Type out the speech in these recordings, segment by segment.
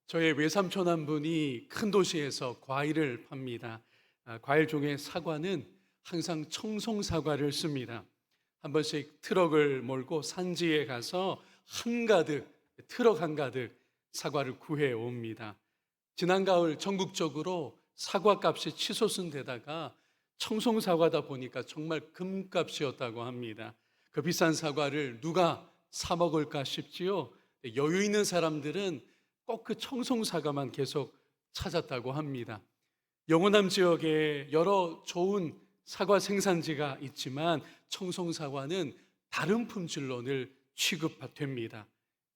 저의 외삼촌 한 분이 큰 도시에서 과일을 팝니다. 과일 중에 사과는 항상 청송 사과를 씁니다. 한 번씩 트럭을 몰고 산지에 가서 한가득, 트럭 한가득 사과를 구해 옵니다. 지난 가을 전국적으로 사과 값이 치솟은 데다가 청송 사과다 보니까 정말 금값이었다고 합니다. 그 비싼 사과를 누가 사 먹을까 싶지요. 여유 있는 사람들은 꼭 그 청송 사과만 계속 찾았다고 합니다. 영호남 지역에 여러 좋은 사과 생산지가 있지만 청송 사과는 다른 품질로 늘 취급됩니다.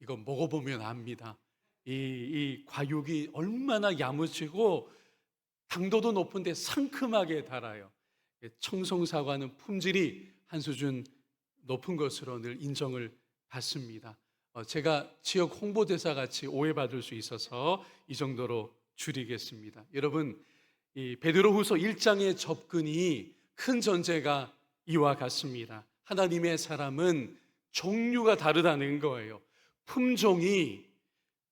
이거 먹어보면 압니다. 이 과육이 얼마나 야무지고 당도도 높은데 상큼하게 달아요. 청송 사과는 품질이 한 수준 높은 것으로 늘 인정을 받습니다. 제가 지역 홍보대사 같이 오해받을 수 있어서 이 정도로 줄이겠습니다. 여러분, 이 베드로후서 1장의 접근이 큰 전제가 이와 같습니다. 하나님의 사람은 종류가 다르다는 거예요. 품종이,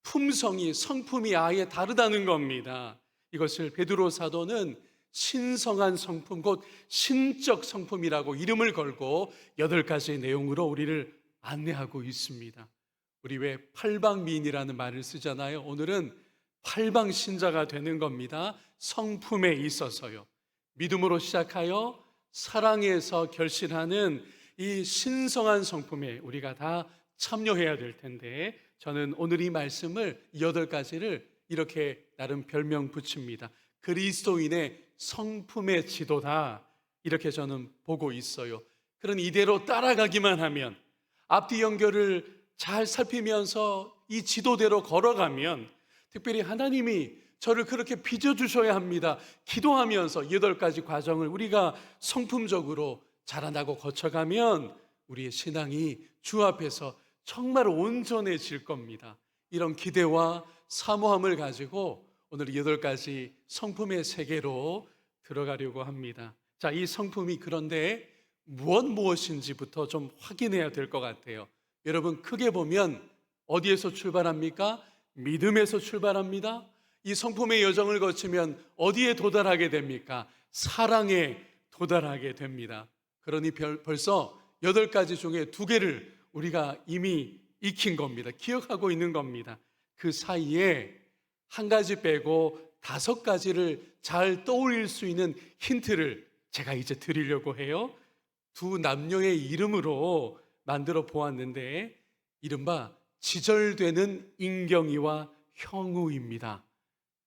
품성이, 성품이 아예 다르다는 겁니다. 이것을 베드로 사도는 신성한 성품, 곧 신적 성품이라고 이름을 걸고 8가지 내용으로 우리를 안내하고 있습니다. 우리 왜 팔방미인이라는 말을 쓰잖아요. 오늘은 팔방신자가 되는 겁니다. 성품에 있어서요. 믿음으로 시작하여 사랑에서 결실하는 이 신성한 성품에 우리가 다 참여해야 될 텐데, 저는 오늘 이 말씀을 8가지를 이렇게 나름 별명 붙입니다. 그리스도인의 성품의 지도다, 이렇게 저는 보고 있어요. 그런 이대로 따라가기만 하면, 앞뒤 연결을 잘 살피면서 이 지도대로 걸어가면, 특별히 하나님이 저를 그렇게 빚어주셔야 합니다. 기도하면서 8가지 과정을 우리가 성품적으로 자라나고 거쳐가면 우리의 신앙이 주 앞에서 정말 온전해질 겁니다. 이런 기대와 사모함을 가지고 오늘 8가지 성품의 세계로 들어가려고 합니다. 자, 이 성품이 그런데 무엇인지부터 좀 확인해야 될 것 같아요. 여러분, 크게 보면 어디에서 출발합니까? 믿음에서 출발합니다. 이 성품의 여정을 거치면 어디에 도달하게 됩니까? 사랑에 도달하게 됩니다. 그러니 벌써 8가지 중에 2개를 우리가 이미 익힌 겁니다. 기억하고 있는 겁니다. 그 사이에 한 가지 빼고 5가지를 잘 떠올릴 수 있는 힌트를 제가 이제 드리려고 해요. 두 남녀의 이름으로 만들어 보았는데, 이른바 지절되는 인경이와 형우입니다.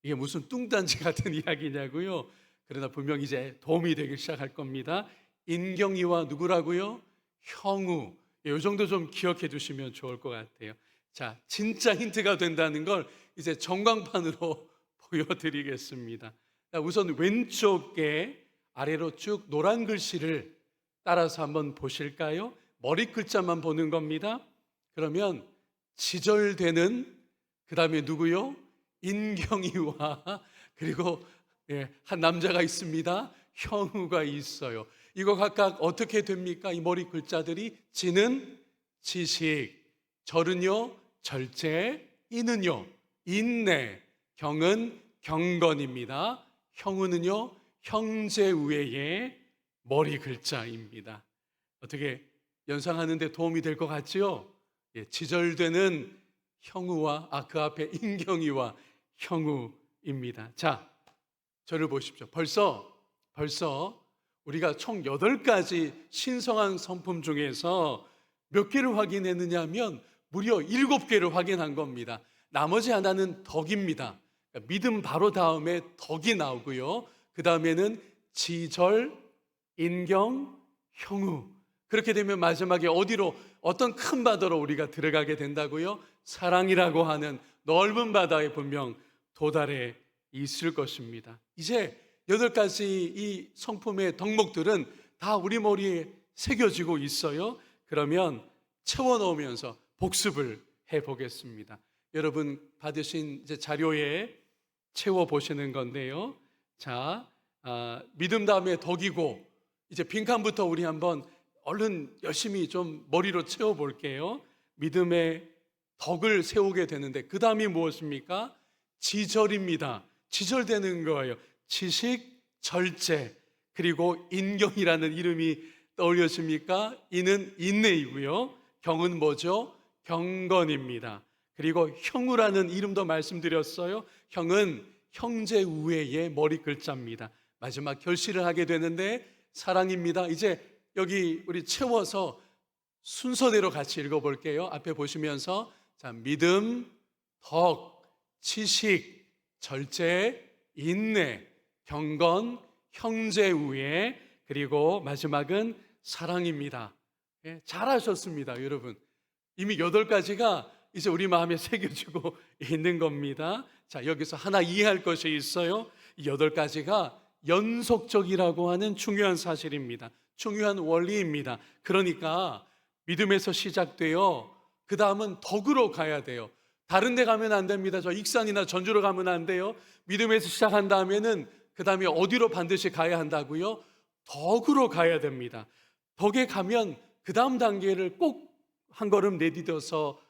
이게 무슨 뚱딴지 같은 이야기냐고요? 그러나 분명히 이제 도움이 되기 시작할 겁니다. 인경이와 누구라고요? 형우. 이 정도 좀 기억해 두시면 좋을 것 같아요. 자, 진짜 힌트가 된다는 걸 이제 전광판으로 보여드리겠습니다. 우선 왼쪽에 아래로 쭉 노란 글씨를 따라서 한번 보실까요? 머리 글자만 보는 겁니다. 그러면 지절되는, 그 다음에 누구요? 인경이와, 그리고 한 남자가 있습니다. 형우가 있어요. 이거 각각 어떻게 됩니까? 이 머리 글자들이 지는 지식, 절은요 절제, 인은요 인내, 경은 경건입니다. 형우는요 형제 외의 머리 글자입니다. 어떻게 연상하는데 도움이 될 것 같지요? 지절되는 형우와 그 앞에 인경이와 형우입니다. 자, 저를 보십시오. 벌써 우리가 총 8가지 신성한 성품 중에서 몇 개를 확인했느냐 하면 무려 7개를 확인한 겁니다. 나머지 하나는 덕입니다. 그러니까 믿음 바로 다음에 덕이 나오고요. 그 다음에는 지절, 인경, 형우. 그렇게 되면 마지막에 어디로, 어떤 큰 바다로 우리가 들어가게 된다고요? 사랑이라고 하는 넓은 바다에 분명 도달해 있을 것입니다. 이제 8가지 이 성품의 덕목들은 다 우리 머리에 새겨지고 있어요. 그러면 채워넣으면서 복습을 해보겠습니다. 여러분 받으신 이제 자료에 채워보시는 건데요. 자, 믿음 다음에 덕이고, 이제 빈칸부터 우리 한번 얼른 열심히 좀 머리로 채워볼게요. 믿음의 덕을 세우게 되는데 그 다음이 무엇입니까? 지절입니다. 지절되는 거예요. 지식, 절제, 그리고 인경이라는 이름이 떠올려집니까? 이는 인내이고요. 경은 뭐죠? 경건입니다. 그리고 형우라는 이름도 말씀드렸어요. 형은 형제 우애의 머리 글자입니다. 마지막 결실을 하게 되는데 사랑입니다. 이제 여기 우리 채워서 순서대로 같이 읽어볼게요. 앞에 보시면서 자, 믿음, 덕, 지식, 절제, 인내, 경건, 형제 우애, 그리고 마지막은 사랑입니다. 예, 잘하셨습니다, 여러분. 이미 8가지가 이제 우리 마음에 새겨지고 있는 겁니다. 자, 여기서 하나 이해할 것이 있어요. 이 8가지가 연속적이라고 하는 중요한 사실입니다. 중요한 원리입니다. 그러니까 믿음에서 시작되어 그 다음은 덕으로 가야 돼요. 다른 데 가면 안 됩니다. 저 익산이나 전주로 가면 안 돼요. 믿음에서 시작한 다음에는 그 다음에 어디로 반드시 가야 한다고요? 덕으로 가야 됩니다. 덕에 가면 그 다음 단계를 꼭 한 걸음 내디뎌서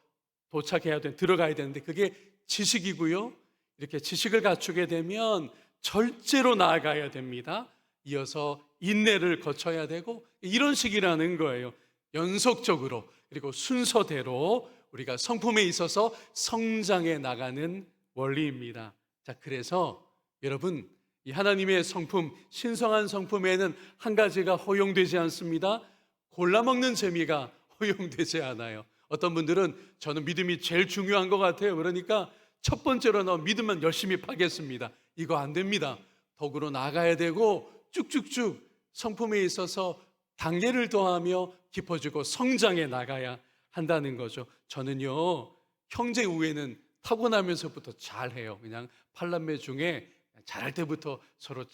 도착해야 돼, 들어가야 되는데 그게 지식이고요. 이렇게 지식을 갖추게 되면 절제로 나아가야 됩니다. 이어서 인내를 거쳐야 되고 이런 식이라는 거예요. 연속적으로 그리고 순서대로 우리가 성품에 있어서 성장해 나가는 원리입니다. 자, 그래서 여러분 이 하나님의 성품, 신성한 성품에는 한 가지가 허용되지 않습니다. 골라먹는 재미가 허용되지 않아요. 어떤 분들은 저는 믿음이 제일 중요한 것 같아요. 그러니까 첫 번째로 믿음만 열심히 파겠습니다. 이거 안 됩니다. 덕으로 나가야 되고 쭉쭉쭉 성품에 있어서 단계를 더하며 깊어지고 성장해 나가야 한다는 거죠. 저는요, 형제 우애는 타고나면서부터 잘해요. 그냥 팔남매 중에 잘할 때부터 서로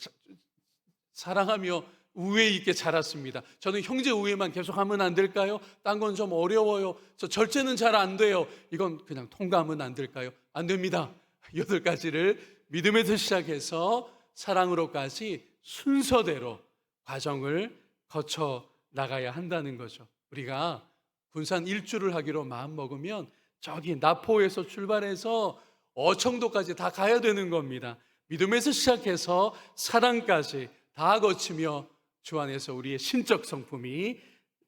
사랑하며 우애 있게 자랐습니다. 저는 형제 우애만 계속하면 안 될까요? 딴 건 좀 어려워요. 저 절제는 잘 안 돼요. 이건 그냥 통과하면 안 될까요? 안 됩니다. 8가지를 믿음에서 시작해서 사랑으로까지 순서대로 과정을 거쳐 나가야 한다는 거죠. 우리가 군산 일주를 하기로 마음먹으면 저기 나포에서 출발해서 어청도까지 다 가야 되는 겁니다. 믿음에서 시작해서 사랑까지 다 거치며 주 안에서 우리의 신적 성품이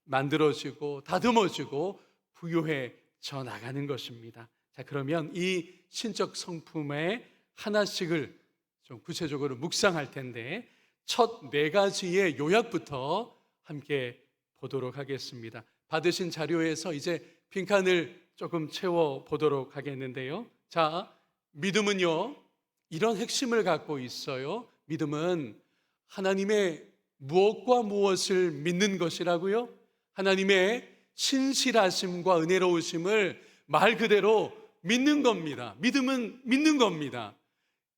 만들어지고 다듬어지고 부유해져 나가는 것입니다. 자, 그러면 이 신적 성품의 하나씩을 좀 구체적으로 묵상할 텐데 첫 4가지의 요약부터 함께 보도록 하겠습니다. 받으신 자료에서 이제 빈칸을 조금 채워 보도록 하겠는데요. 자, 믿음은요, 이런 핵심을 갖고 있어요. 믿음은 하나님의 무엇과 무엇을 믿는 것이라고요? 하나님의 신실하심과 은혜로우심을 말 그대로 믿는 겁니다. 믿음은 믿는 겁니다.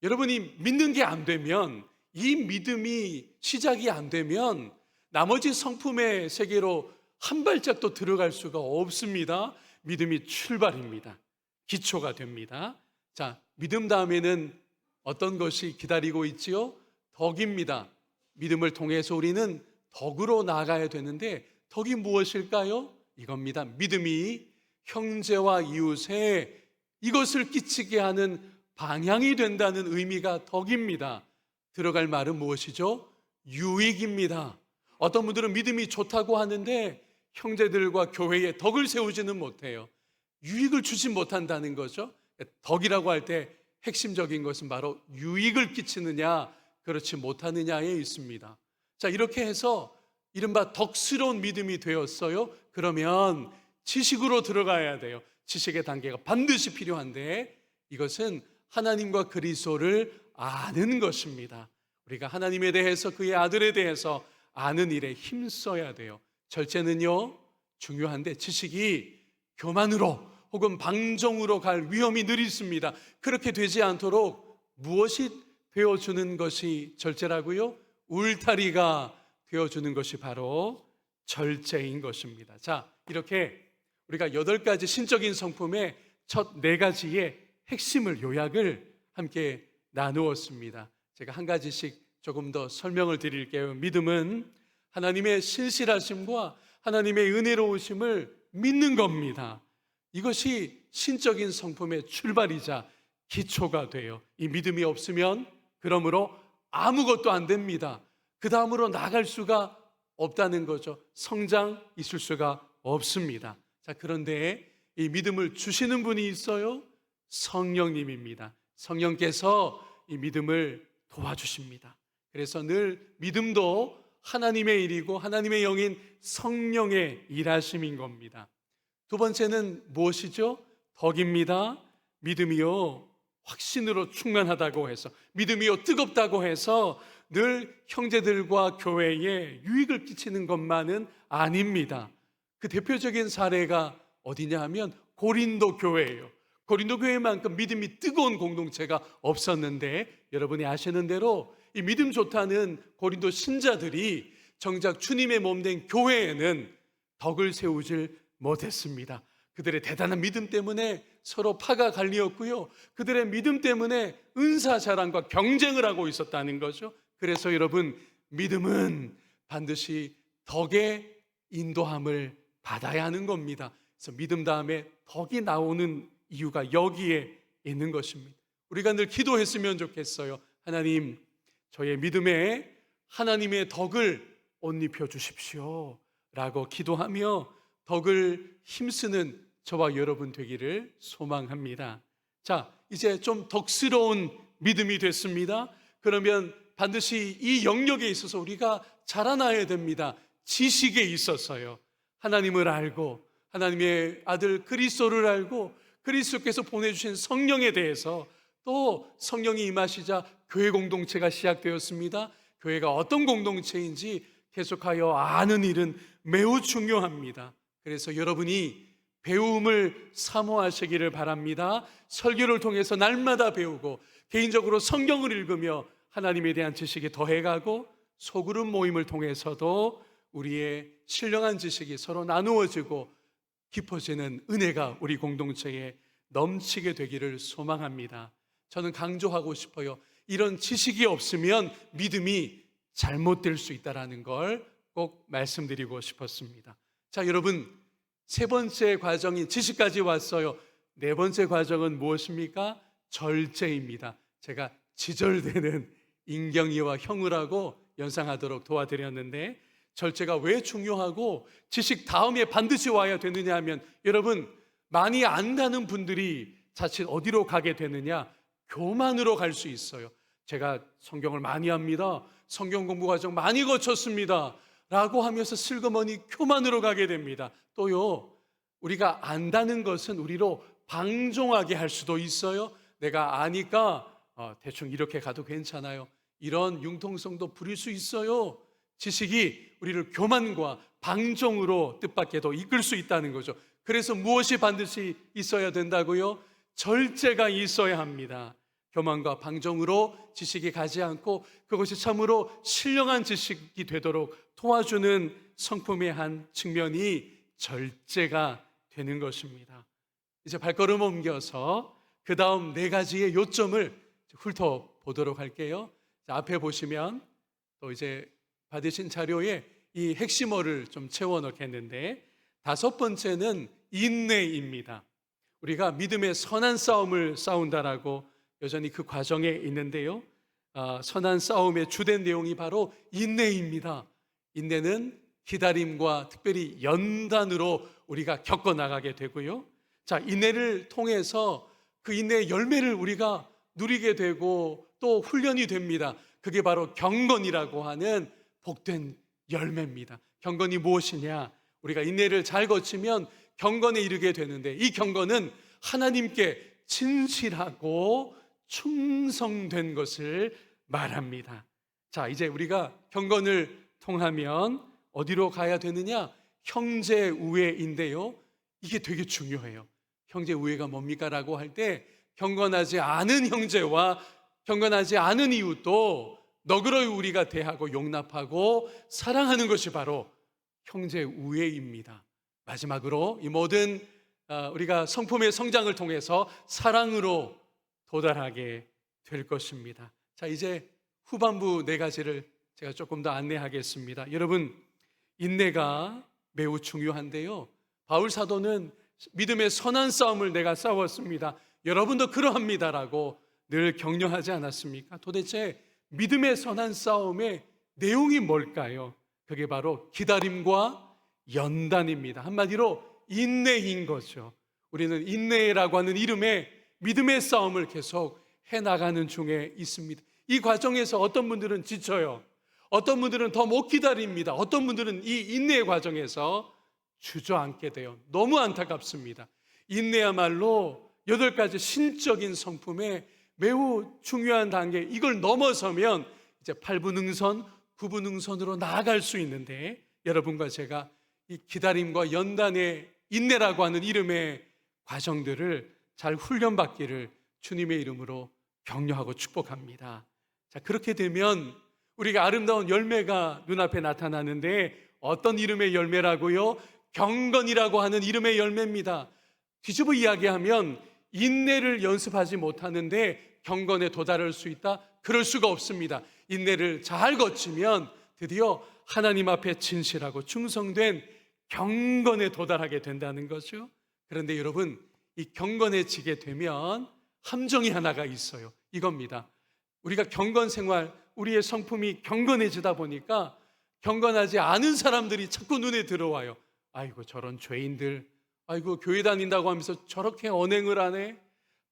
여러분이 믿는 게 안 되면, 이 믿음이 시작이 안 되면 나머지 성품의 세계로 한 발짝도 들어갈 수가 없습니다. 믿음이 출발입니다. 기초가 됩니다. 자, 믿음 다음에는 어떤 것이 기다리고 있지요? 덕입니다. 믿음을 통해서 우리는 덕으로 나아가야 되는데 덕이 무엇일까요? 이겁니다. 믿음이 형제와 이웃에 이것을 끼치게 하는 방향이 된다는 의미가 덕입니다. 들어갈 말은 무엇이죠? 유익입니다. 어떤 분들은 믿음이 좋다고 하는데 형제들과 교회에 덕을 세우지는 못해요. 유익을 주지 못한다는 거죠. 덕이라고 할 때 핵심적인 것은 바로 유익을 끼치느냐 그렇지 못하느냐에 있습니다. 자, 이렇게 해서 이른바 덕스러운 믿음이 되었어요. 그러면 지식으로 들어가야 돼요. 지식의 단계가 반드시 필요한데 이것은 하나님과 그리스도를 아는 것입니다. 우리가 하나님에 대해서 그의 아들에 대해서 아는 일에 힘써야 돼요. 절제는요 중요한데 지식이 교만으로 혹은 방종으로 갈 위험이 늘 있습니다. 그렇게 되지 않도록 무엇이 되어주는 것이 절제라고요? 울타리가 되어주는 것이 바로 절제인 것입니다. 자, 이렇게 우리가 8가지 신적인 성품의 첫 4가지의 핵심을 요약을 함께 나누었습니다. 제가 한 가지씩 조금 더 설명을 드릴게요. 믿음은 하나님의 신실하심과 하나님의 은혜로우심을 믿는 겁니다. 이것이 신적인 성품의 출발이자 기초가 돼요. 이 믿음이 없으면 그러므로 아무것도 안 됩니다. 그 다음으로 나갈 수가 없다는 거죠. 성장 있을 수가 없습니다. 자, 그런데 이 믿음을 주시는 분이 있어요. 성령님입니다. 성령께서 이 믿음을 도와주십니다. 그래서 늘 믿음도 하나님의 일이고 하나님의 영인 성령의 일하심인 겁니다. 두 번째는 무엇이죠? 덕입니다. 믿음이요 확신으로 충만하다고 해서, 믿음이요 뜨겁다고 해서 늘 형제들과 교회에 유익을 끼치는 것만은 아닙니다. 그 대표적인 사례가 어디냐 하면 고린도 교회예요. 고린도 교회만큼 믿음이 뜨거운 공동체가 없었는데, 여러분이 아시는 대로 이 믿음 좋다는 고린도 신자들이 정작 주님의 몸된 교회에는 덕을 세우질 못했습니다. 그들의 대단한 믿음 때문에 서로 파가 갈리었고요, 그들의 믿음 때문에 은사 자랑과 경쟁을 하고 있었다는 거죠. 그래서 여러분, 믿음은 반드시 덕의 인도함을 받아야 하는 겁니다. 그래서 믿음 다음에 덕이 나오는 이유가 여기에 있는 것입니다. 우리가 늘 기도했으면 좋겠어요. 하나님, 저의 믿음에 하나님의 덕을 옷 입혀 주십시오 라고 기도하며 덕을 힘쓰는 저와 여러분 되기를 소망합니다. 자, 이제 좀 덕스러운 믿음이 됐습니다. 그러면 반드시 이 영역에 있어서 우리가 자라나야 됩니다. 지식에 있어서요. 하나님을 알고 하나님의 아들 그리스도를 알고 그리스도께서 보내주신 성령에 대해서, 또 성령이 임하시자 교회 공동체가 시작되었습니다. 교회가 어떤 공동체인지 계속하여 아는 일은 매우 중요합니다. 그래서 여러분이 배움을 사모하시기를 바랍니다. 설교를 통해서 날마다 배우고 개인적으로 성경을 읽으며 하나님에 대한 지식이 더해가고, 소그룹 모임을 통해서도 우리의 신령한 지식이 서로 나누어지고 깊어지는 은혜가 우리 공동체에 넘치게 되기를 소망합니다. 저는 강조하고 싶어요. 이런 지식이 없으면 믿음이 잘못될 수 있다는 걸 꼭 말씀드리고 싶었습니다. 자, 여러분, 세 번째 과정인 지식까지 왔어요. 네 번째 과정은 무엇입니까? 절제입니다. 제가 지절되는 인경이와 형우라고 연상하도록 도와드렸는데, 절제가 왜 중요하고 지식 다음에 반드시 와야 되느냐 하면, 여러분, 많이 안다는 분들이 자칫 어디로 가게 되느냐? 교만으로 갈 수 있어요. 제가 성경을 많이 합니다, 성경 공부 과정 많이 거쳤습니다 라고 하면서 슬그머니 교만으로 가게 됩니다. 또요, 우리가 안다는 것은 우리로 방종하게 할 수도 있어요. 내가 아니까 대충 이렇게 가도 괜찮아요, 이런 융통성도 부릴 수 있어요. 지식이 우리를 교만과 방종으로 뜻밖에도 이끌 수 있다는 거죠. 그래서 무엇이 반드시 있어야 된다고요? 절제가 있어야 합니다. 교만과 방종으로 지식이 가지 않고 그것이 참으로 신령한 지식이 되도록 도와주는 성품의 한 측면이 절제가 되는 것입니다. 이제 발걸음 옮겨서 그 다음 네 가지의 요점을 훑어보도록 할게요. 자, 앞에 보시면 또 이제 받으신 자료에 이 핵심어를 좀 채워 넣겠는데, 다섯 번째는 인내입니다. 우리가 믿음의 선한 싸움을 싸운다라고 여전히 그 과정에 있는데요, 선한 싸움의 주된 내용이 바로 인내입니다. 인내는 기다림과 특별히 연단으로 우리가 겪어나가게 되고요, 자, 인내를 통해서 그 인내의 열매를 우리가 누리게 되고 또 훈련이 됩니다. 그게 바로 경건이라고 하는 복된 열매입니다. 경건이 무엇이냐? 우리가 인내를 잘 거치면 경건에 이르게 되는데, 이 경건은 하나님께 진실하고 충성된 것을 말합니다. 자, 이제 우리가 경건을 통하면 어디로 가야 되느냐? 형제 우애인데요, 이게 되게 중요해요. 형제 우애가 뭡니까? 라고 할 때, 경건하지 않은 형제와 경건하지 않은 이웃도 너그러이 우리가 대하고 용납하고 사랑하는 것이 바로 형제 우애입니다. 마지막으로 이 모든 우리가 성품의 성장을 통해서 사랑으로 도달하게 될 것입니다. 자, 이제 후반부 네 가지를 제가 조금 더 안내하겠습니다. 여러분, 인내가 매우 중요한데요, 바울 사도는 믿음의 선한 싸움을 내가 싸웠습니다, 여러분도 그러합니다라고 늘 격려하지 않았습니까? 도대체 믿음의 선한 싸움의 내용이 뭘까요? 그게 바로 기다림과 연단입니다. 한마디로 인내인 거죠. 우리는 인내라고 하는 이름의 믿음의 싸움을 계속 해나가는 중에 있습니다. 이 과정에서 어떤 분들은 지쳐요. 어떤 분들은 더 못 기다립니다. 어떤 분들은 이 인내의 과정에서 주저앉게 돼요. 너무 안타깝습니다. 인내야말로 8가지 신적인 성품의 매우 중요한 단계, 이걸 넘어서면 이제 8분응선, 9분응선으로 나아갈 수 있는데, 여러분과 제가 이 기다림과 연단의 인내라고 하는 이름의 과정들을 잘 훈련받기를 주님의 이름으로 격려하고 축복합니다. 자, 그렇게 되면 우리가 아름다운 열매가 눈앞에 나타나는데, 어떤 이름의 열매라고요? 경건이라고 하는 이름의 열매입니다. 뒤집어 이야기하면 인내를 연습하지 못하는데 경건에 도달할 수 있다? 그럴 수가 없습니다. 인내를 잘 거치면 드디어 하나님 앞에 진실하고 충성된 경건에 도달하게 된다는 거죠. 그런데 여러분, 이 경건해지게 되면 함정이 하나가 있어요. 이겁니다. 우리가 경건 생활, 우리의 성품이 경건해지다 보니까 경건하지 않은 사람들이 자꾸 눈에 들어와요. 아이고, 저런 죄인들, 아이고, 교회 다닌다고 하면서 저렇게 언행을 하네?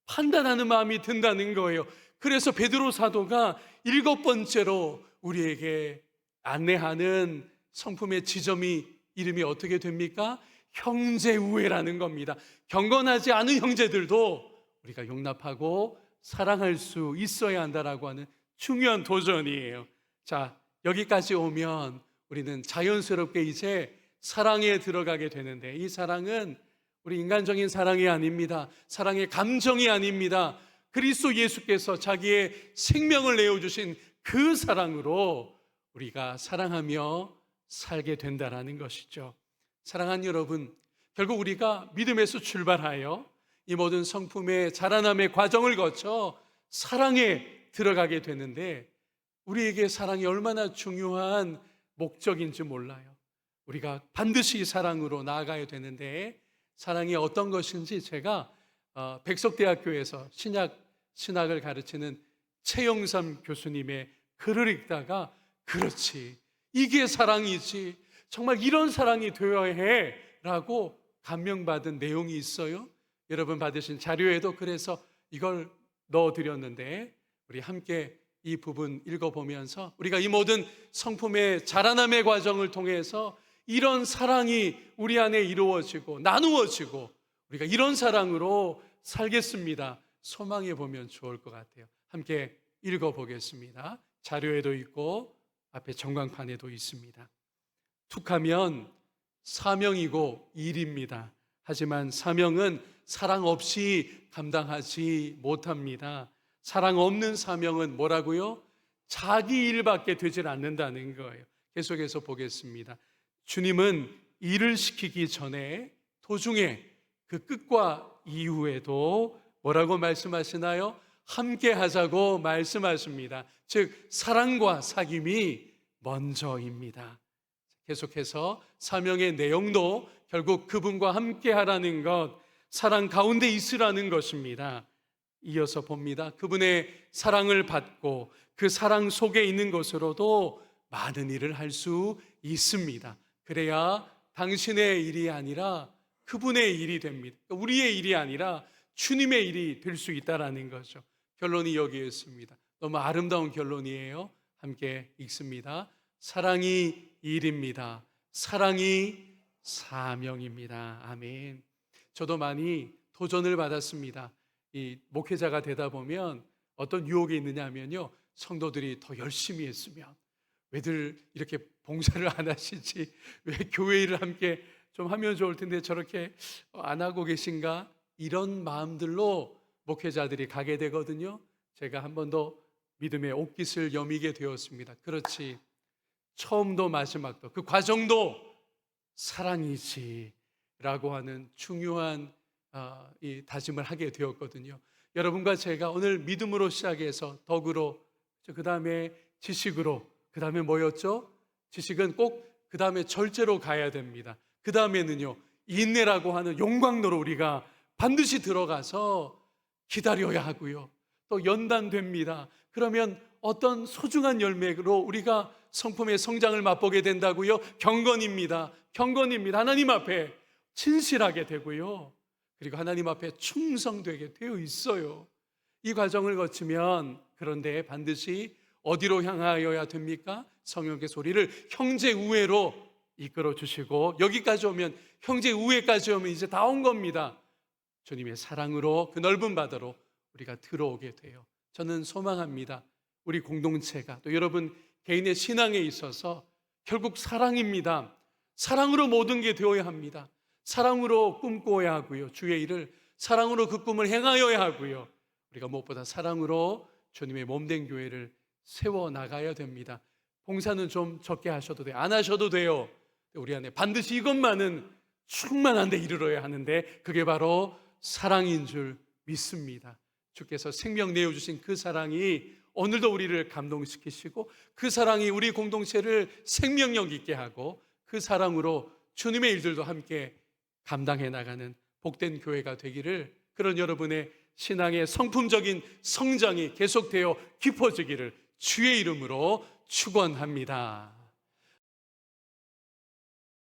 판단하는 마음이 든다는 거예요. 그래서 베드로 사도가 7번째로 우리에게 안내하는 성품의 지점이, 이름이 어떻게 됩니까? 형제우애라는 겁니다. 경건하지 않은 형제들도 우리가 용납하고 사랑할 수 있어야 한다라고 하는 중요한 도전이에요. 자, 여기까지 오면 우리는 자연스럽게 이제 사랑에 들어가게 되는데, 이 사랑은 우리 인간적인 사랑이 아닙니다. 사랑의 감정이 아닙니다. 그리스도 예수께서 자기의 생명을 내어주신 그 사랑으로 우리가 사랑하며 살게 된다라는 것이죠. 사랑하는 여러분, 결국 우리가 믿음에서 출발하여 이 모든 성품의 자라남의 과정을 거쳐 사랑에 들어가게 되는데, 우리에게 사랑이 얼마나 중요한 목적인지 몰라요. 우리가 반드시 사랑으로 나아가야 되는데, 사랑이 어떤 것인지 제가 백석대학교에서 신학을 가르치는 최영삼 교수님의 글을 읽다가, 그렇지, 이게 사랑이지, 정말 이런 사랑이 되어야 해 라고 감명받은 내용이 있어요. 여러분 받으신 자료에도 그래서 이걸 넣어드렸는데, 우리 함께 이 부분 읽어보면서 우리가 이 모든 성품의 자라남의 과정을 통해서 이런 사랑이 우리 안에 이루어지고 나누어지고 우리가 이런 사랑으로 살겠습니다, 소망해 보면 좋을 것 같아요. 함께 읽어보겠습니다. 자료에도 있고 앞에 전광판에도 있습니다. 툭하면 사명이고 일입니다. 하지만 사명은 사랑 없이 감당하지 못합니다. 사랑 없는 사명은 뭐라고요? 자기 일밖에 되질 않는다는 거예요. 계속해서 보겠습니다. 주님은 일을 시키기 전에, 도중에, 그 끝과 이후에도 뭐라고 말씀하시나요? 함께 하자고 말씀하십니다. 즉, 사랑과 사귐이 먼저입니다. 계속해서 사명의 내용도 결국 그분과 함께 하라는 것, 사랑 가운데 있으라는 것입니다. 이어서 봅니다. 그분의 사랑을 받고 그 사랑 속에 있는 것으로도 많은 일을 할 수 있습니다. 그래야 당신의 일이 아니라 그분의 일이 됩니다. 우리의 일이 아니라 주님의 일이 될 수 있다라는 거죠. 결론이 여기에 있습니다. 너무 아름다운 결론이에요. 함께 읽습니다. 사랑이 일입니다. 사랑이 사명입니다. 아멘. 저도 많이 도전을 받았습니다. 이 목회자가 되다 보면 어떤 유혹이 있느냐 하면요, 성도들이 더 열심히 했으면, 왜들 이렇게 봉사를 안 하시지, 왜 교회 일을 함께 좀 하면 좋을 텐데 저렇게 안 하고 계신가, 이런 마음들로 목회자들이 가게 되거든요. 제가 한 번도 믿음의 옷깃을 여미게 되었습니다. 그렇지, 처음도 마지막도 그 과정도 사랑이지 라고 하는 중요한 이 다짐을 하게 되었거든요. 여러분과 제가 오늘 믿음으로 시작해서 덕으로, 그 다음에 지식으로, 그 다음에 뭐였죠? 지식은 꼭 그 다음에 절제로 가야 됩니다. 그 다음에는요, 인내라고 하는 용광로로 우리가 반드시 들어가서 기다려야 하고요. 또 연단됩니다. 그러면 어떤 소중한 열매로 우리가 성품의 성장을 맛보게 된다고요? 경건입니다. 경건입니다. 하나님 앞에 진실하게 되고요. 그리고 하나님 앞에 충성되게 되어 있어요. 이 과정을 거치면 그런데 반드시 어디로 향하여야 됩니까? 성령께서 우리를 형제 우애로 이끌어 주시고 여기까지 오면 형제 우애까지 오면 이제 다 온 겁니다. 주님의 사랑으로 그 넓은 바다로 우리가 들어오게 돼요. 저는 소망합니다. 우리 공동체가 또 여러분 개인의 신앙에 있어서 결국 사랑입니다. 사랑으로 모든 게 되어야 합니다. 사랑으로 꿈꿔야 하고요. 주의 일을 사랑으로 그 꿈을 행하여야 하고요. 우리가 무엇보다 사랑으로 주님의 몸된 교회를 세워나가야 됩니다. 봉사는 좀 적게 하셔도 돼요. 안 하셔도 돼요. 우리 안에 반드시 이것만은 충만한 데 이르러야 하는데 그게 바로 사랑인 줄 믿습니다. 주께서 생명 내어주신 그 사랑이 오늘도 우리를 감동시키시고 그 사랑이 우리 공동체를 생명력 있게 하고 그 사랑으로 주님의 일들도 함께 감당해 나가는 복된 교회가 되기를, 그런 여러분의 신앙의 성품적인 성장이 계속되어 깊어지기를 주의 이름으로 축원합니다.